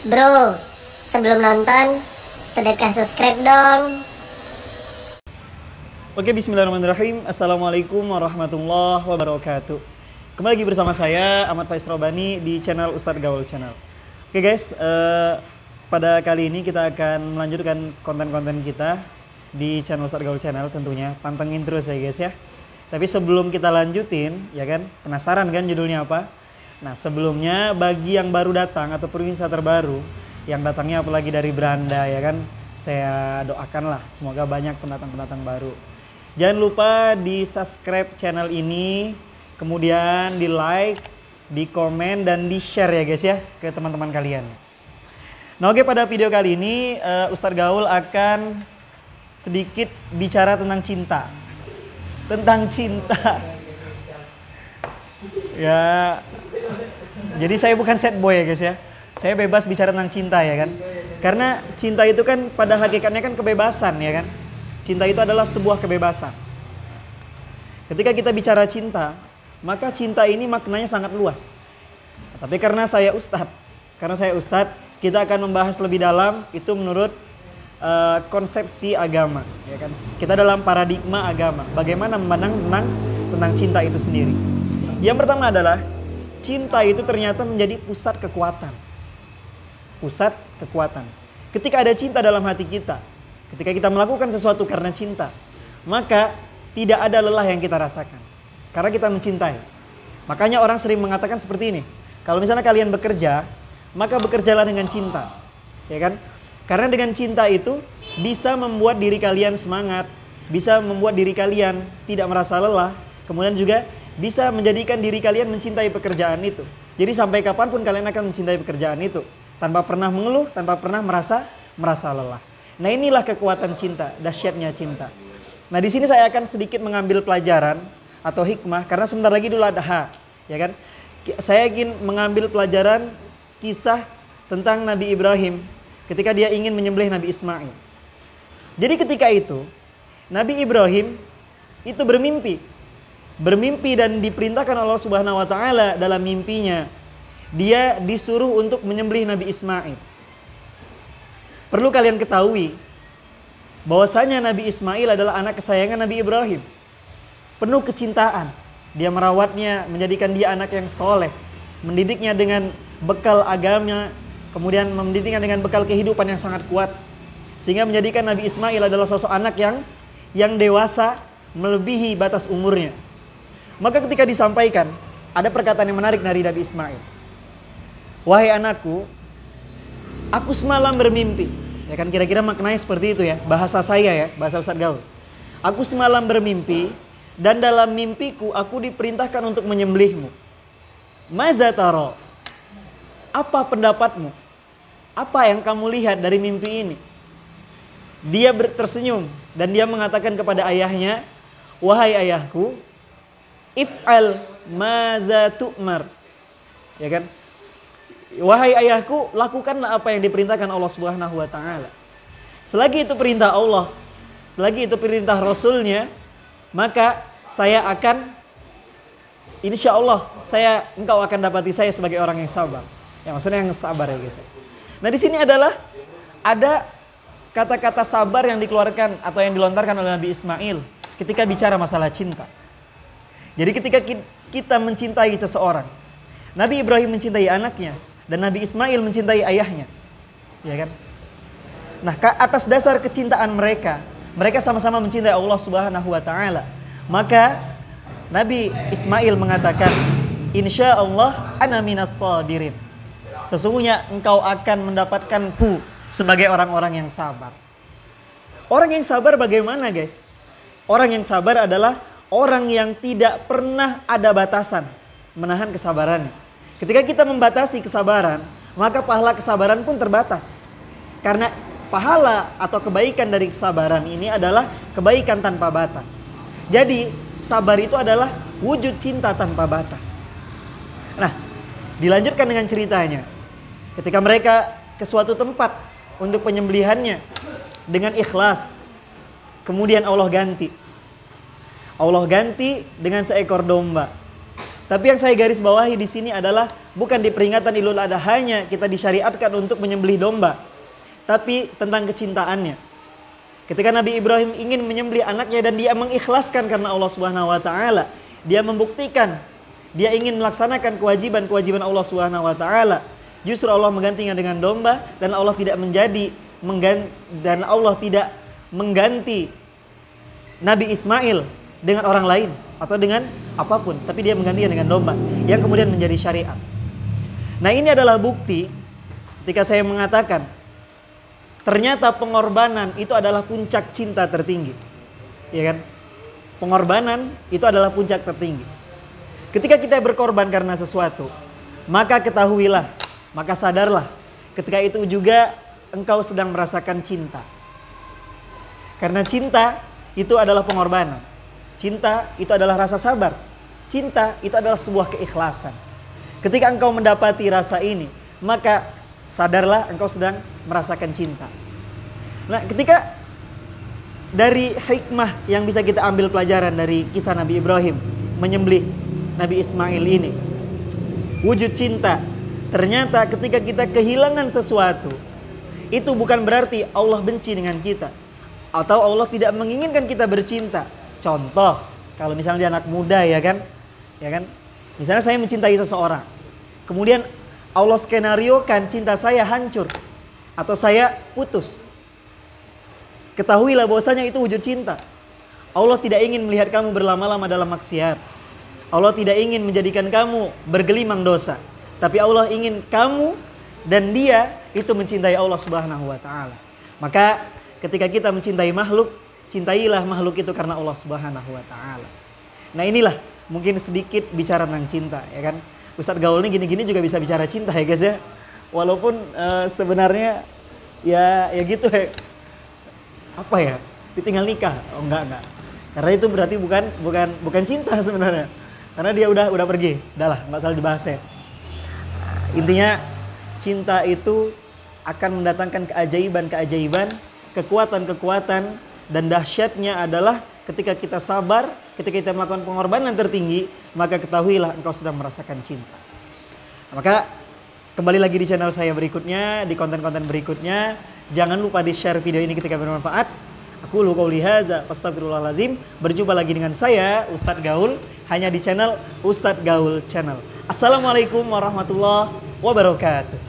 Bro, sebelum nonton, sedekah subscribe dong. Oke, bismillahirrahmanirrahim. Assalamualaikum warahmatullahi wabarakatuh. Kembali lagi bersama saya, Ahmad Faiz Robani, di channel Ustadz Gaul Channel. Oke guys, pada kali ini kita akan melanjutkan konten-konten kita di channel Ustadz Gaul Channel tentunya. Pantengin terus ya guys ya. Tapi sebelum kita lanjutin, ya kan, penasaran kan judulnya apa? Nah, sebelumnya bagi yang baru datang atau pemirsa terbaru yang datangnya apalagi dari Belanda, ya kan, saya doakanlah semoga banyak pendatang-pendatang baru. Jangan lupa di subscribe channel ini, kemudian di like, di komen, dan di share ya guys ya ke teman-teman kalian. Nah oke, pada video kali ini Ustadz Gaul akan sedikit bicara tentang cinta. Tentang cinta. Ya, jadi saya bukan sad boy ya guys ya. Saya bebas bicara tentang cinta ya kan. Karena cinta itu kan pada hakikatnya kan kebebasan ya kan. Cinta itu adalah sebuah kebebasan. Ketika kita bicara cinta, maka cinta ini maknanya sangat luas. Tapi karena saya ustadz, kita akan membahas lebih dalam itu menurut konsepsi agama ya kan. Kita dalam paradigma agama, bagaimana memandang tentang cinta itu sendiri. Yang pertama adalah cinta itu ternyata menjadi pusat kekuatan. Pusat kekuatan. Ketika ada cinta dalam hati kita, ketika kita melakukan sesuatu karena cinta, maka tidak ada lelah yang kita rasakan. Karena kita mencintai. Makanya orang sering mengatakan seperti ini. Kalau misalnya kalian bekerja, maka bekerjalah dengan cinta. Ya kan? Karena dengan cinta itu bisa membuat diri kalian semangat, bisa membuat diri kalian tidak merasa lelah, kemudian juga bisa menjadikan diri kalian mencintai pekerjaan itu. Jadi sampai kapanpun kalian akan mencintai pekerjaan itu, tanpa pernah mengeluh, tanpa pernah merasa lelah. Nah inilah kekuatan cinta, dahsyatnya cinta. Nah di sini saya akan sedikit mengambil pelajaran atau hikmah, karena sebentar lagi Idul Adha, ya kan? Saya ingin mengambil pelajaran kisah tentang Nabi Ibrahim ketika dia ingin menyembelih Nabi Ismail. Jadi ketika itu Nabi Ibrahim itu bermimpi dan diperintahkan Allah Subhanahu wa taala dalam mimpinya. Dia disuruh untuk menyembelih Nabi Ismail. Perlu kalian ketahui bahwasanya Nabi Ismail adalah anak kesayangan Nabi Ibrahim. Penuh kecintaan. Dia merawatnya, menjadikan dia anak yang soleh, mendidiknya dengan bekal agama, kemudian mendidiknya dengan bekal kehidupan yang sangat kuat, sehingga menjadikan Nabi Ismail adalah sosok anak yang dewasa melebihi batas umurnya. Maka ketika disampaikan, ada perkataan yang menarik dari Nabi Ismail. Wahai anakku, aku semalam bermimpi. Ya kan, kira-kira maknanya seperti itu ya, bahasa saya ya, bahasa Ustadz Gaul. Aku semalam bermimpi, dan dalam mimpiku aku diperintahkan untuk menyembelihmu. Maza taro? Apa pendapatmu? Apa yang kamu lihat dari mimpi ini? Dia tersenyum dan dia mengatakan kepada ayahnya, wahai ayahku, if'al maza tu'mar. Ya kan? Wahai ayahku, lakukanlah apa yang diperintahkan Allah Subhanahu wa taala. Selagi itu perintah Allah, selagi itu perintah Rasulnya, maka saya akan, insya Allah engkau akan dapati saya sebagai orang yang sabar. Ya maksudnya yang sabar ya guys. Nah di sini adalah ada kata-kata sabar yang dikeluarkan atau yang dilontarkan oleh Nabi Ismail ketika bicara masalah cinta. Jadi ketika kita mencintai seseorang, Nabi Ibrahim mencintai anaknya dan Nabi Ismail mencintai ayahnya, ya kan? Nah, atas dasar kecintaan mereka sama-sama mencintai Allah Subhanahu wa taala. Maka Nabi Ismail mengatakan, insya Allah ana minas sabirin. Sesungguhnya engkau akan mendapatkanku sebagai orang-orang yang sabar. Orang yang sabar bagaimana guys? Orang yang sabar adalah orang yang tidak pernah ada batasan menahan kesabarannya. Ketika kita membatasi kesabaran, maka pahala kesabaran pun terbatas. Karena pahala atau kebaikan dari kesabaran ini adalah kebaikan tanpa batas. Jadi sabar itu adalah wujud cinta tanpa batas. Nah, dilanjutkan dengan ceritanya. Ketika mereka ke suatu tempat untuk penyembelihannya dengan ikhlas, kemudian Allah ganti dengan seekor domba. Tapi yang saya garis bawahi di sini adalah bukan di peringatan Idul Adha hanya kita disyariatkan untuk menyembelih domba, tapi tentang kecintaannya. Ketika Nabi Ibrahim ingin menyembelih anaknya dan dia mengikhlaskan karena Allah Subhanahu wa taala, dia membuktikan dia ingin melaksanakan kewajiban-kewajiban Allah Subhanahu wa taala. Justru Allah menggantinya dengan domba, dan Allah tidak mengganti Nabi Ismail dengan orang lain atau dengan apapun, tapi dia menggantinya dengan domba yang kemudian menjadi syariat. Nah, ini adalah bukti ketika saya mengatakan ternyata pengorbanan itu adalah puncak cinta tertinggi. Ya kan? Pengorbanan itu adalah puncak tertinggi. Ketika kita berkorban karena sesuatu, maka ketahuilah, maka sadarlah, ketika itu juga engkau sedang merasakan cinta. Karena cinta itu adalah pengorbanan. Cinta itu adalah rasa sabar. Cinta itu adalah sebuah keikhlasan. Ketika engkau mendapati rasa ini, maka sadarlah engkau sedang merasakan cinta. Nah, ketika dari hikmah yang bisa kita ambil pelajaran dari kisah Nabi Ibrahim menyembelih Nabi Ismail ini, wujud cinta. Ternyata ketika kita kehilangan sesuatu, itu bukan berarti Allah benci dengan kita atau Allah tidak menginginkan kita bercinta. Contoh, kalau misalnya dia anak muda, ya kan? Misalnya saya mencintai seseorang, kemudian Allah skenariokan cinta saya hancur atau saya putus. Ketahuilah bahwasanya itu wujud cinta. Allah tidak ingin melihat kamu berlama-lama dalam maksiat. Allah tidak ingin menjadikan kamu bergelimang dosa, tapi Allah ingin kamu dan dia itu mencintai Allah Subhanahu wa taala. Maka ketika kita mencintai makhluk, cintailah makhluk itu karena Allah Subhanahu wa taala. Nah, inilah mungkin sedikit bicara tentang cinta, ya kan? Ustadz Gaul ini gini-gini juga bisa bicara cinta, ya guys ya. Walaupun sebenarnya ya gitu ya. Apa ya? Ditinggal nikah. Oh, enggak. Karena itu berarti bukan cinta sebenarnya. Karena dia udah pergi. Udahlah, enggak salah dibahas ya. Intinya cinta itu akan mendatangkan keajaiban-keajaiban, kekuatan-kekuatan, dan dahsyatnya adalah ketika kita sabar, ketika kita melakukan pengorbanan tertinggi, maka ketahuilah engkau sedang merasakan cinta. Maka kembali lagi di channel saya berikutnya, di konten-konten berikutnya. Jangan lupa di-share video ini ketika bermanfaat. Aku qouli hadza astagfirullahalazim. Berjumpa lagi dengan saya Ustadz Gaul hanya di channel Ustadz Gaul Channel. Assalamualaikum warahmatullahi wabarakatuh.